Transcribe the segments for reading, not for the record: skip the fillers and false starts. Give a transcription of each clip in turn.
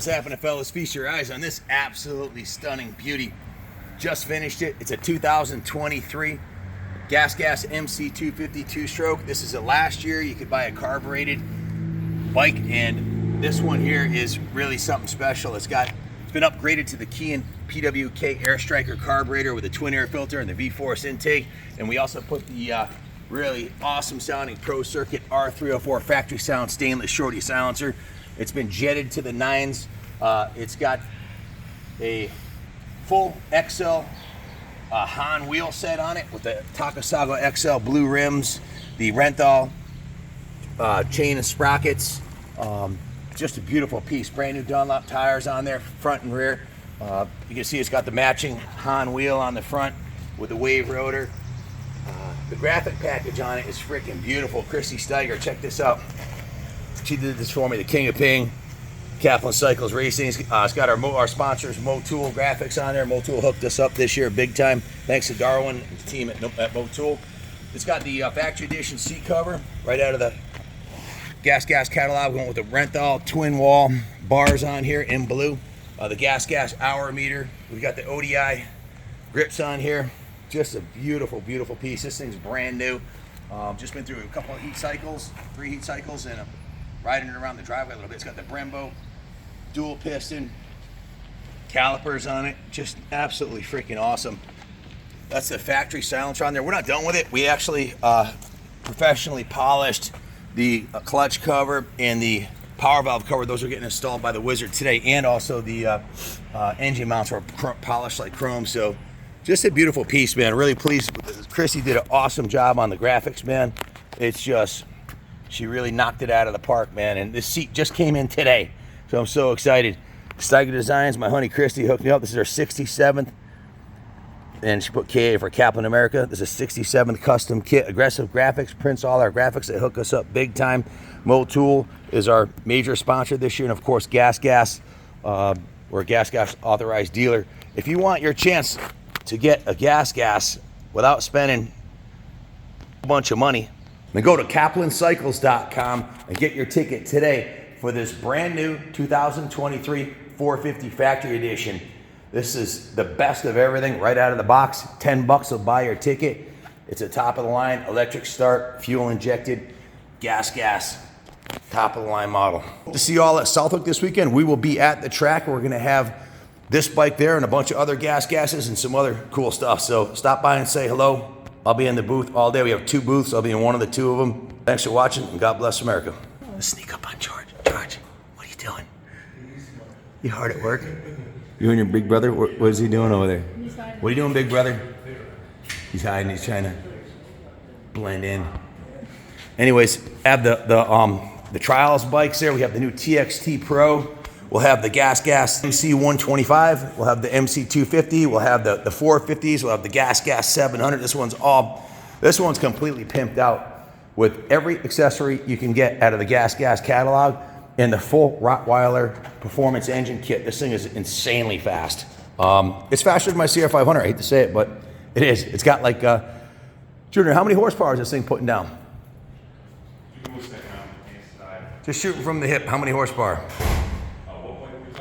What's happening, fellas? Feast your eyes on this absolutely stunning beauty. Just finished it. It's a 2023 Gasgas MC250 two-stroke. This is a last year. You could buy a carbureted bike, and this one here is really something special. It's been upgraded to the Key & PWK Air Striker carburetor with a twin air filter and the V-Force intake, and we also put the really awesome sounding Pro Circuit R304 factory sound stainless shorty silencer. It's been jetted to the nines. It's got a full XL Han wheel set on it with the Takasago XL blue rims, the Renthal chain and sprockets. Just a beautiful piece. Brand new Dunlop tires on there, front and rear. You can see it's got the matching Han wheel on the front with the wave rotor. The graphic package on it is freaking beautiful. Chrissy Steiger, check this out. She did this for me, the King of Ping, Kaplan Cycles Racing. It's got our sponsors, Motul graphics on there. Motul hooked us up this year big time. Thanks to Darwin and the team at Motul. It's got the factory edition seat cover right out of the Gasgas catalog, going with the Renthal twin wall bars on here in blue. The Gasgas hour meter. We've got the ODI grips on here. Just a beautiful, beautiful piece. This thing's brand new. Just been through a couple of heat cycles, 3 heat cycles, and riding it around the driveway a little bit. It's got the Brembo dual piston calipers on it. Just absolutely freaking awesome. That's the factory silencer on there. We're not done with it. We actually professionally polished the clutch cover and the power valve cover. Those are getting installed by the Wizard today, and also the engine mounts are polished like chrome. So just a beautiful piece, man. Really pleased. Chrissy did an awesome job on the graphics, man. It's just, she really knocked it out of the park, man. And this seat just came in today, so I'm so excited. Steiger Designs, my honey Christy hooked me up. This is her 67th, and she put KA for Kaplan America. This is 67th custom kit. Aggressive Graphics prints all our graphics. They hook us up big time. Motul is our major sponsor this year, and of course Gasgas. We're a Gasgas authorized dealer. If you want your chance to get a Gasgas without spending a bunch of money, then go to KaplanCycles.com and get your ticket today for this brand new 2023 450 Factory Edition. This is the best of everything right out of the box. $10 will buy your ticket. It's a top of the line, electric start, fuel injected, Gasgas, top of the line model. To see you all at Southwick this weekend, we will be at the track. We're gonna have this bike there and a bunch of other Gasgases and some other cool stuff. So stop by and say hello. I'll be in the booth all day. We have 2 booths. I'll be in one of the 2 of them. Thanks for watching, and God bless America. Let's sneak up on George. George, what are you doing? You hard at work? You and your big brother? What is he doing over there? What are you doing, big brother? He's hiding. He's trying to blend in. Anyways, have the trials bikes there. We have the new TXT Pro. We'll have the Gasgas MC125. We'll have the MC250. We'll have the 450s. We'll have the Gasgas 700. This one's completely pimped out with every accessory you can get out of the Gasgas catalog and the full Rottweiler performance engine kit. This thing is insanely fast. It's faster than my CR500. I hate to say it, but it is. It's got like, Junior, how many horsepower is this thing putting down? Just shooting from the hip, how many horsepower?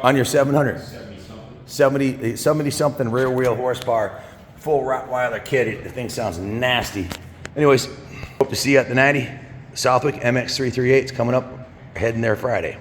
On your 700? 70 something rear wheel horsepower, full Rottweiler kit. The thing sounds nasty. Anyways, hope to see you at the 90. Southwick MX338 is coming up, heading there Friday.